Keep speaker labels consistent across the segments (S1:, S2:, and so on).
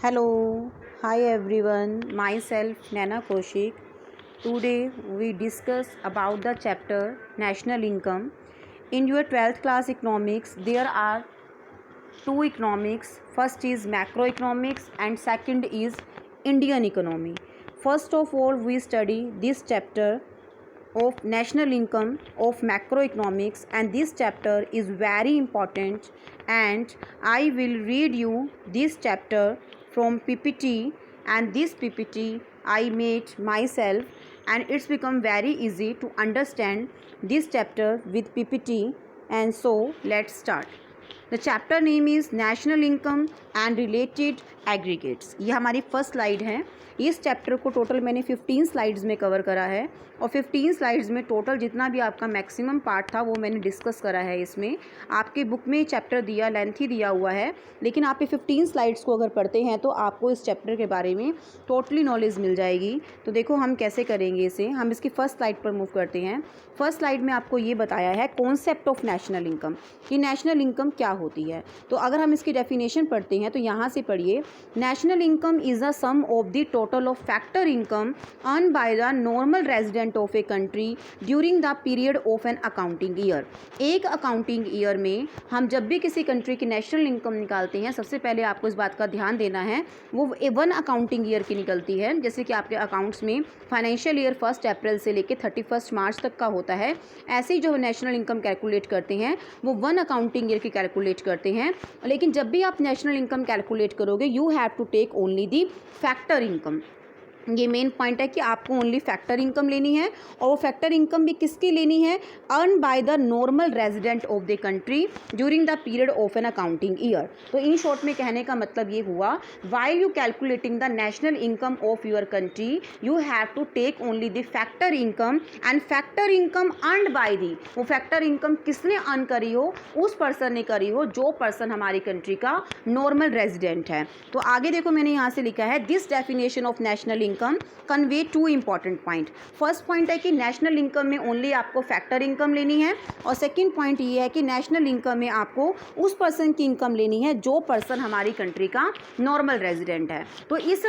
S1: Hello, hi everyone. Myself Naina Kaushik. Today we discuss about the chapter National Income. In your 12th class economics, there are two economics. First is macroeconomics and second is Indian economy. First of all, we study this chapter of national income of macroeconomics, and this chapter is very important, and I will read you this chapter from PPT, and this PPT I made myself, and it's become very easy to understand this chapter with PPT. And so let's start. The chapter name is national income and related aggregates. ये हमारी first slide है। इस chapter को total मैंने 15 slides में cover करा है, और 15 स्लाइड्स में टोटल जितना भी आपका मैक्सिमम पार्ट था वो मैंने डिस्कस करा है। इसमें आपके बुक में चैप्टर दिया लेंथी दिया हुआ है, लेकिन आप ये 15 स्लाइड्स को अगर पढ़ते हैं तो आपको इस चैप्टर के बारे में टोटली नॉलेज मिल जाएगी। तो देखो हम कैसे करेंगे इसे। हम इसकी फर्स्ट स्लाइड पर मूव करते हैं। फर्स्ट स्लाइड में आपको ये बताया है कॉन्सेप्ट ऑफ नेशनल इनकम, कि नेशनल इनकम क्या होती है। तो अगर हम इसकी डेफिनेशन पढ़ते हैं तो यहाँ से पढ़िए, national income is the sum of the total of factor income earn by the normal resident of a country during the period of an accounting year. एक अकाउंटिंग ईयर में हम जब भी किसी कंट्री की नेशनल इनकम निकालते हैं, सबसे पहले आपको इस बात का ध्यान देना है, वो 1 अकाउंटिंग ईयर की निकलती है। जैसे कि आपके अकाउंट्स में फाइनेंशियल ईयर 1 अप्रैल से लेकर 31 मार्च तक का होता है, ऐसे ही जो नेशनल इनकम कैलकुलेट करते हैं वो 1 अकाउंटिंग ईयर की कैलकुलेट करते हैं। लेकिन जब भी आप नेशनल इनकम कैलकुलेट करोगे, you have to take only the factor income. ये मेन पॉइंट है कि आपको ओनली फैक्टर इनकम लेनी है, और वो फैक्टर इनकम भी किसकी लेनी है, earn by the normal resident of the country during the period of an accounting year. तो इन शॉर्ट में कहने का मतलब ये हुआ, while you calculating the national income of your country you have to take only the factor income, and factor income earned by the, वो factor income किसने earn करी हो, उस पर्सन ने करी हो जो पर्सन हमारी कंट्री का नॉर्मल रेजिडेंट है। तो आगे देखो मैंने यहाँ से लिखा है, this definition of national income convey 2 important point. First point है कि नेशनल इनकम में ओनली आपको फैक्टर इनकम लेनी है, और सेकंड पॉइंट ये है कि नेशनल इनकम में आपको उस पर्सन की इनकम लेनी है जो पर्सन हमारी कंट्री का नॉर्मल रेजिडेंट है। तो इस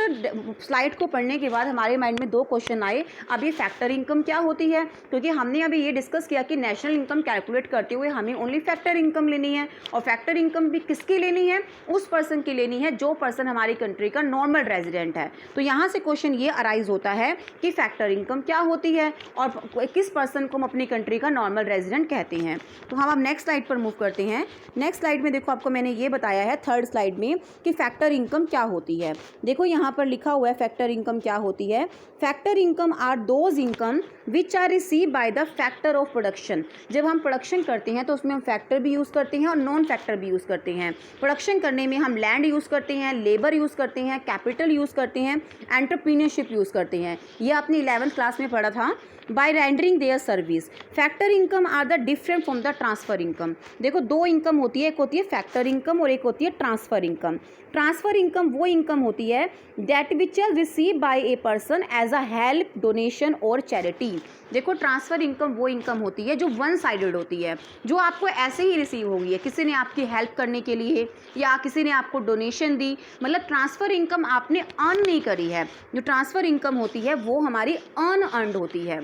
S1: स्लाइड को पढ़ने के बाद हमारे माइंड में 2 क्वेश्चन आए। अब ये फैक्टर इनकम क्या होती है, क्योंकि हमने अभी ये डिस्कस किया कि नेशनल इनकम कैलकुलेट करते हुए हमें ओनली फैक्टर इनकम लेनी है, और फैक्टर इनकम भी किसकी लेनी है, उस पर्सन की लेनी है जो पर्सन हमारी कंट्री का नॉर्मल रेजिडेंट है। तो यहाँ से क्वेश्चन ये अराइज होता है कि फैक्टर इनकम क्या होती है और किस पर्सन को हम अपनी कंट्री का नॉर्मल रेजिडेंट कहते हैं। तो हम अब नेक्स्ट स्लाइड पर मूव करते हैं। नेक्स्ट स्लाइड में देखो आपको मैंने ये बताया है थर्ड स्लाइड में कि फैक्टर इनकम क्या होती है। देखो यहाँ पर लिखा हुआ है फैक्टर इनकम क्या होती है। Factor income are those income which are receive by the factor of production. जब हम प्रोडक्शन करते हैं तो उसमें हम फैक्टर भी यूज़ करते हैं और नॉन फैक्टर भी यूज़ करते हैं। प्रोडक्शन करने में हम लैंड यूज़ करते हैं, लेबर यूज़ करते हैं, कैपिटल यूज़ करते हैं, एंटरप्रीनियरशिप यूज़ करते हैं। ये आपने 11th क्लास में पढ़ा था। By rendering their service, factor income are the different from the transfer income. देखो 2 इनकम होती है, एक होती है फैक्टर इनकम और एक होती है ट्रांसफ़र इनकम। ट्रांसफ़र इनकम वो इनकम होती है that which is receive by a person as a help, donation और चैरिटी। देखो ट्रांसफ़र इनकम वो इनकम होती है जो 1 साइडेड होती है, जो आपको ऐसे ही रिसीव होगी है, किसी ने आपकी हेल्प करने के लिए या किसी ने आपको डोनेशन दी, मतलब ट्रांसफ़र इनकम आपने अर्न नहीं करी है। जो ट्रांसफ़र इनकम होती है वो हमारी अर्नड होती है,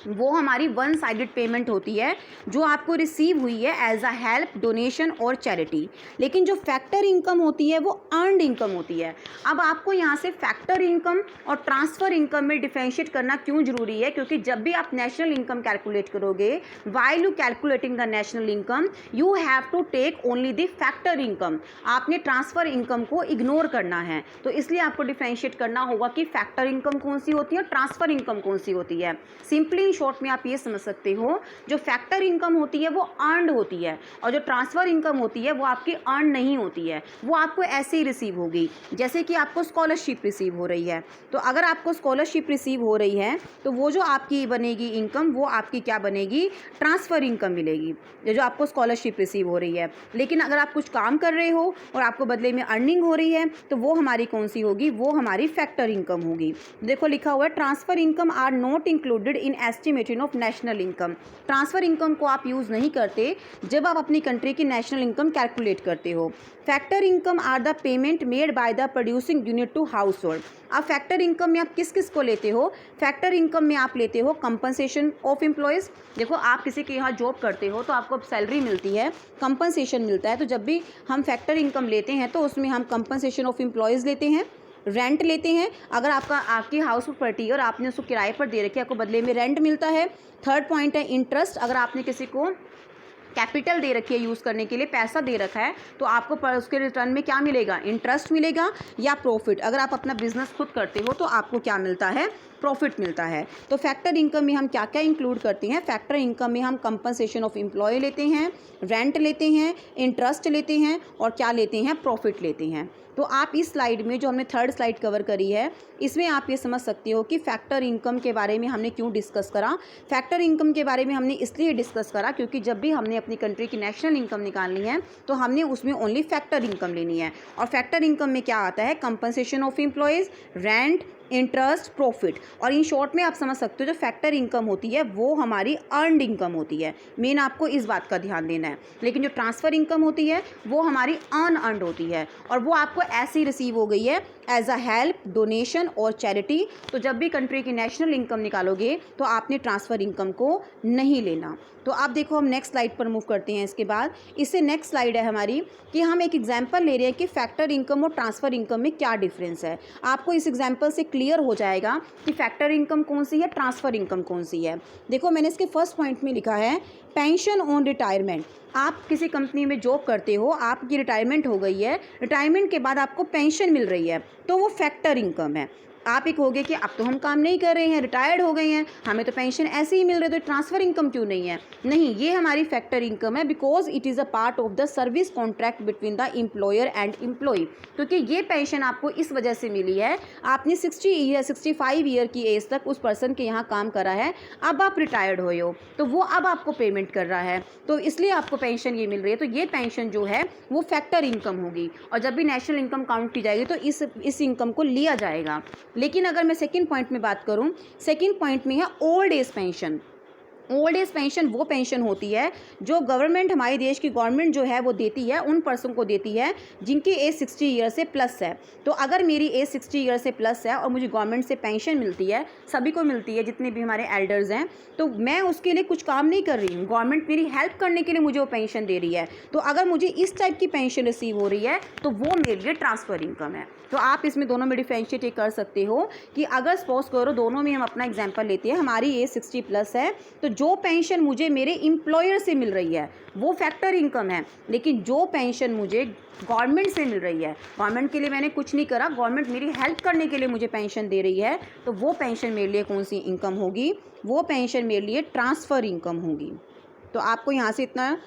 S1: वो हमारी 1 साइडेड पेमेंट होती है जो आपको रिसीव हुई है एज अ हेल्प, डोनेशन और चैरिटी। लेकिन जो फैक्टर इनकम होती है वो अर्नड इनकम होती है। अब आपको यहाँ से फैक्टर इनकम और ट्रांसफ़र इनकम में डिफरेंशिएट करना क्यों ज़रूरी है, क्योंकि जब भी आप नेशनल इनकम कैलकुलेट करोगे, while you calculating the national income you have to take only the factor income. आपने ट्रांसफ़र इनकम को इग्नोर करना है, तो इसलिए आपको डिफरेंशिएट करना होगा कि फैक्टर इनकम कौन सी होती है और ट्रांसफ़र इनकम कौन सी होती है। सिंपली शॉर्ट में आप ये समझ सकते हो, जो फैक्टर इनकम होती है वो अर्नड होती है, और जो ट्रांसफ़र इनकम होती है वो आपकी अर्न नहीं होती है, वो आपको ऐसे ही रिसीव होगी। जैसे कि आपको स्कॉलरशिप रिसीव हो रही है, तो अगर आपको स्कॉलरशिप रिसीव हो रही है तो वो जो आपकी बनेगी इनकम, वो आपकी क्या बनेगी, ट्रांसफ़र इनकम मिलेगी, जो आपको स्कॉलरशिप रिसीव हो रही है। लेकिन अगर आप कुछ काम कर रहे हो और आपको बदले में अर्निंग हो रही है तो वो हमारी कौन सी होगी, वो हमारी फैक्टर इनकम होगी। देखो लिखा हुआ है transfer income are not included in estimation of national income. Transfer income को आप यूज़ नहीं करते जब आप अपनी कंट्री की नेशनल इनकम कैलकुलेट करते हो। Factor income are the payment made by the producing unit to household. अब फैक्टर इनकम में आप किस किस को लेते हो? फैक्टर इनकम में आप लेते हो कंपनसेशन ऑफ एम्प्लॉयज़। देखो, आप किसी के यहाँ जॉब करते हो तो आपको सैलरी मिलती है, कंपनसेशन मिलता है। तो जब भी हम फैक्टर इनकम लेते हैं तो उसमें हम कंपनसेशन ऑफ एम्प्लॉयज़ लेते हैं, रेंट लेते हैं। अगर आपकी हाउस प्रॉपर्टी है और आपने उसको किराए पर दे रखी है, आपको बदले में रेंट मिलता है। थर्ड पॉइंट है इंटरेस्ट। अगर आपने किसी को कैपिटल दे रखी है, यूज़ करने के लिए पैसा दे रखा है, तो आपको उसके रिटर्न में क्या मिलेगा? इंटरेस्ट मिलेगा या प्रॉफिट। अगर आप अपना बिजनेस खुद करते हो तो आपको क्या मिलता है? प्रॉफिट मिलता है। तो फैक्टर इनकम में हम क्या क्या इंक्लूड करते हैं? फैक्टर इनकम में हम कंपनसेशन ऑफ एम्प्लॉय लेते हैं, रेंट लेते हैं, इंटरेस्ट लेते हैं और क्या लेते हैं? प्रॉफिट लेते हैं। तो आप इस स्लाइड में, जो हमने थर्ड स्लाइड कवर करी है, इसमें आप ये समझ सकते हो कि फैक्टर इनकम के बारे में हमने क्यों डिस्कस करा। फैक्टर इनकम के बारे में हमने इसलिए डिस्कस करा क्योंकि जब भी हमने अपनी कंट्री की नेशनल इनकम निकालनी है तो हमने उसमें ओनली फैक्टर इनकम लेनी है। और फैक्टर इनकम में क्या आता है? Compensation of employees, rent, interest, profit. और इन शॉर्ट में आप समझ सकते हो जो फैक्टर इनकम होती है वो हमारी अर्नड इनकम होती है। मेन आपको इस बात का ध्यान देना है। लेकिन जो ट्रांसफ़र इनकम होती है वो हमारी अनअर्नड होती है और वो आपको ऐसी रिसीव हो गई है एज अ हेल्प, डोनेशन और चैरिटी। तो जब भी कंट्री की नेशनल इनकम निकालोगे तो आपने ट्रांसफ़र इनकम को नहीं लेना। तो आप देखो, हम नेक्स्ट स्लाइड पर मूव करते हैं। इसके बाद इससे नेक्स्ट स्लाइड है हमारी कि हम एक एग्जांपल ले रहे हैं कि फैक्टर इनकम और ट्रांसफ़र इनकम में क्या डिफरेंस है। आपको इस एग्जांपल से क्लियर हो जाएगा कि फैक्टर इनकम कौन सी है, ट्रांसफ़र इनकम कौन सी है। देखो, मैंने इसके फर्स्ट पॉइंट में लिखा है पेंशन ऑन रिटायरमेंट। आप किसी कंपनी में जॉब करते हो, आपकी रिटायरमेंट हो गई है, रिटायरमेंट के बाद आपको पेंशन मिल रही है, तो वो फैक्टर इनकम है। आप एक होगे कि अब तो हम काम नहीं कर रहे हैं, रिटायर्ड हो गए हैं, हमें तो पेंशन ऐसे ही मिल रही है, तो ट्रांसफ़र इनकम क्यों नहीं है? नहीं, ये हमारी फैक्टर इनकम है because it is a part of the service contract between the employer and employee. क्योंकि ये पेंशन आपको इस वजह से मिली है, आपने 65 ईयर की एज तक उस पर्सन के यहाँ काम करा है, अब आप रिटायर्ड हुए हो तो वो अब आपको पेमेंट कर रहा है, तो इसलिए आपको पेंशन ये मिल रही है। तो ये पेंशन जो है वो फैक्टर इनकम होगी और जब भी नेशनल इनकम काउंट की जाएगी तो इस इनकम को लिया जाएगा। लेकिन अगर मैं सेकंड पॉइंट में बात करूं, सेकंड पॉइंट में है old age pension. Old age pension वो पेंशन होती है जो गवर्नमेंट, हमारे देश की गवर्नमेंट जो है वो देती है उन पर्सन को देती है जिनकी एज 60 ईयर से प्लस है। तो अगर मेरी एज 60 ईयर से प्लस है और मुझे गवर्नमेंट से पेंशन मिलती है, सभी को मिलती है जितने भी हमारे एल्डर्स हैं, तो मैं उसके लिए कुछ काम नहीं कर रही हूँ, गवर्नमेंट मेरी हेल्प करने के लिए मुझे वो पेंशन दे रही है। तो अगर मुझे इस टाइप की पेंशन रिसीव हो रही है तो वो मेरे लिए ट्रांसफ़र इनकम है। तो आप इसमें दोनों में डिफ्रेंशिएट कर सकते हो कि अगर सपोज करो दोनों में हम अपना एग्जाम्पल लेते हैं, हमारी एज 60 प्लस है तो जो पेंशन मुझे मेरे एम्प्लॉयर से मिल रही है वो फैक्टर इनकम है। लेकिन जो पेंशन मुझे गवर्नमेंट से मिल रही है, गवर्नमेंट के लिए मैंने कुछ नहीं करा, गवर्नमेंट मेरी हेल्प करने के लिए मुझे पेंशन दे रही है, तो वो पेंशन मेरे लिए कौन सी इनकम होगी? वो पेंशन मेरे लिए ट्रांसफ़र इनकम होगी। तो आपको यहाँ से इतना